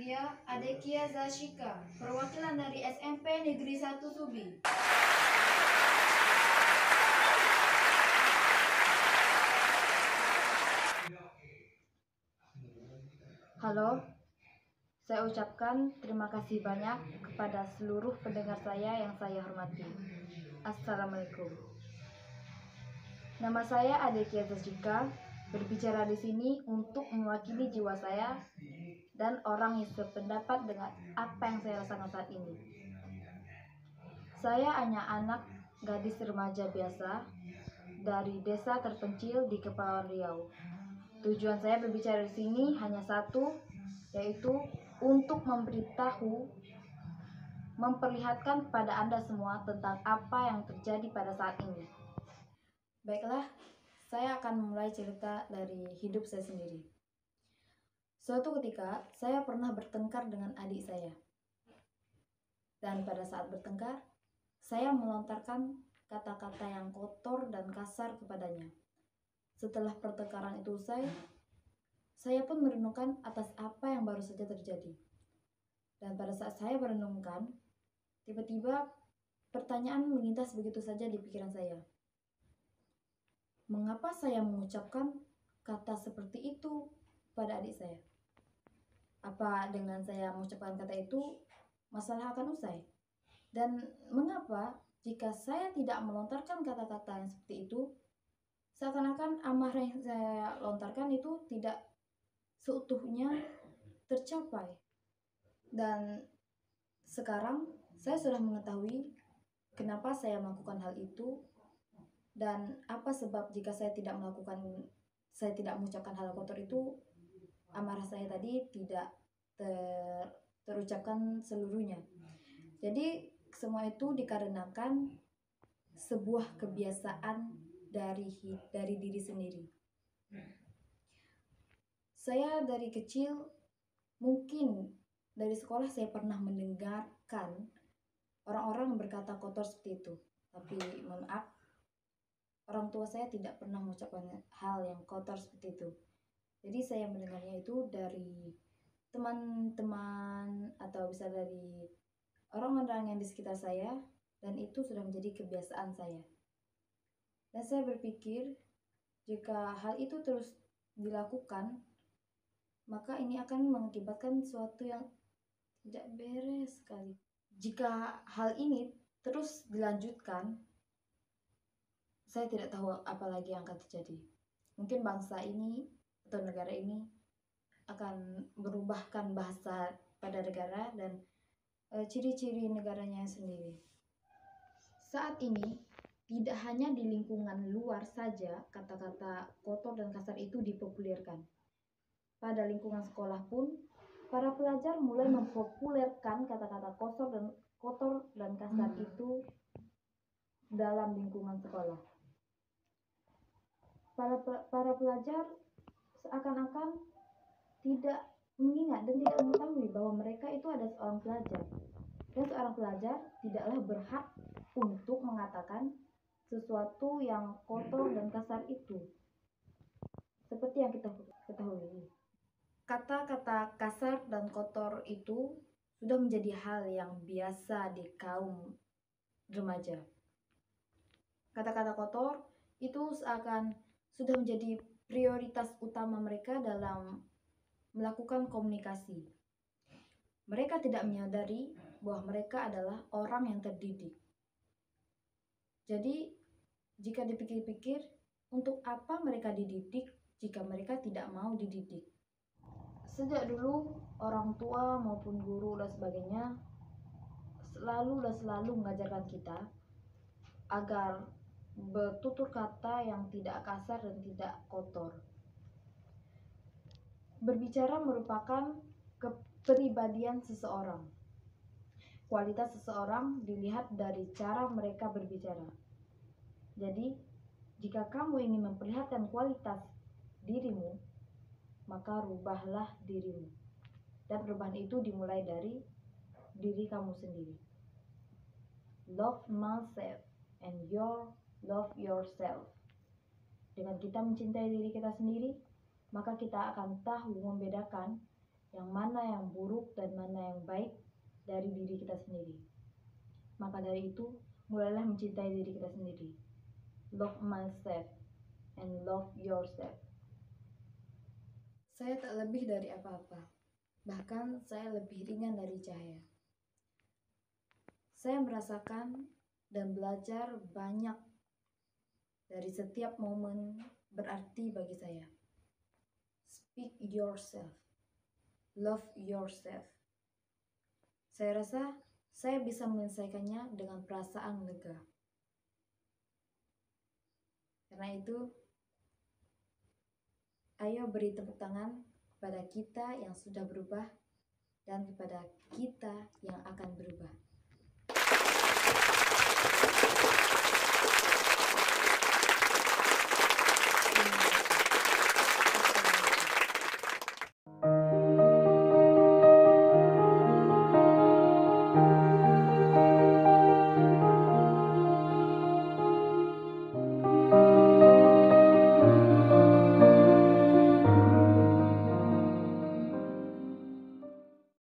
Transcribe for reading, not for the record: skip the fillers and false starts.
saya Adekia Zashika, perwakilan dari SMP Negeri 1 Subi. Halo, saya ucapkan terima kasih banyak kepada seluruh pendengar saya yang saya hormati. Assalamualaikum. Nama saya Adekia Zashika, berbicara di sini untuk mewakili jiwa saya dan orang yang sependapat dengan apa yang saya rasakan saat ini. Saya hanya anak gadis remaja biasa dari desa terpencil di Kepulauan Riau. Tujuan saya berbicara di sini hanya satu, yaitu untuk memperlihatkan kepada Anda semua tentang apa yang terjadi pada saat ini. Baiklah, saya akan memulai cerita dari hidup saya sendiri. Suatu ketika, saya pernah bertengkar dengan adik saya. Dan pada saat bertengkar, saya melontarkan kata-kata yang kotor dan kasar kepadanya. Setelah pertengkaran itu usai, saya pun merenungkan atas apa yang baru saja terjadi. Dan pada saat saya merenungkan, tiba-tiba pertanyaan melintas begitu saja di pikiran saya. Mengapa saya mengucapkan kata seperti itu pada adik saya? Apa dengan saya mengucapkan kata itu, masalah akan usai? Dan mengapa jika saya tidak melontarkan kata-kata yang seperti itu, seakan-akan amarah yang saya lontarkan itu tidak seutuhnya tercapai. Dan sekarang saya sudah mengetahui kenapa saya melakukan hal itu dan apa sebab jika saya tidak mengucapkan hal kotor itu, amarah saya tadi tidak terucapkan seluruhnya. Jadi semua itu dikarenakan sebuah kebiasaan dari diri sendiri. Saya dari kecil, mungkin dari sekolah saya pernah mendengarkan orang-orang berkata kotor seperti itu. Tapi mohon maaf, orang tua saya tidak pernah mengucapkan hal yang kotor seperti itu. Jadi saya mendengarnya itu dari teman-teman atau bisa dari orang-orang yang di sekitar saya, dan itu sudah menjadi kebiasaan saya. Dan saya berpikir jika hal itu terus dilakukan, maka ini akan mengakibatkan sesuatu yang tidak beres sekali. Jika hal ini terus dilanjutkan, saya tidak tahu apa lagi yang akan terjadi. Mungkin bangsa ini atau negara ini akan berubahkan bahasa pada negara dan ciri-ciri negaranya sendiri. Saat ini, tidak hanya di lingkungan luar saja kata-kata kotor dan kasar itu dipopulerkan. Pada lingkungan sekolah pun, para pelajar mulai mempopulerkan kata-kata kotor dan kasar itu dalam lingkungan sekolah. Para pelajar seakan-akan tidak mengingat dan tidak mengetahui bahwa mereka itu ada seorang pelajar. Dan seorang pelajar tidaklah berhak untuk mengatakan sesuatu yang kotor dan kasar itu. Seperti yang kita ketahui, kata-kata kasar dan kotor itu sudah menjadi hal yang biasa di kaum remaja. Kata-kata kotor itu seakan sudah menjadi prioritas utama mereka dalam melakukan komunikasi. Mereka tidak menyadari bahwa mereka adalah orang yang terdidik. Jadi, jika dipikir-pikir, untuk apa mereka dididik jika mereka tidak mau dididik? Sejak dulu, orang tua maupun guru dan sebagainya selalu mengajarkan kita agar bertutur kata yang tidak kasar dan tidak kotor. Berbicara merupakan kepribadian seseorang. Kualitas seseorang dilihat dari cara mereka berbicara. Jadi, jika kamu ingin memperlihatkan kualitas dirimu, maka rubahlah dirimu. Dan perubahan itu dimulai dari diri kamu sendiri. Love myself and love yourself. Dengan kita mencintai diri kita sendiri, maka kita akan tahu membedakan yang mana yang buruk dan mana yang baik dari diri kita sendiri. Maka dari itu, mulailah mencintai diri kita sendiri. Love myself and love yourself. Saya tak lebih dari apa-apa. Bahkan saya lebih ringan dari cahaya. Saya merasakan dan belajar banyak dari setiap momen berarti bagi saya. Speak yourself. Love yourself. Saya rasa saya bisa menyelesaikannya dengan perasaan lega. Karena itu, ayo beri tepuk tangan kepada kita yang sudah berubah dan kepada kita yang akan berubah.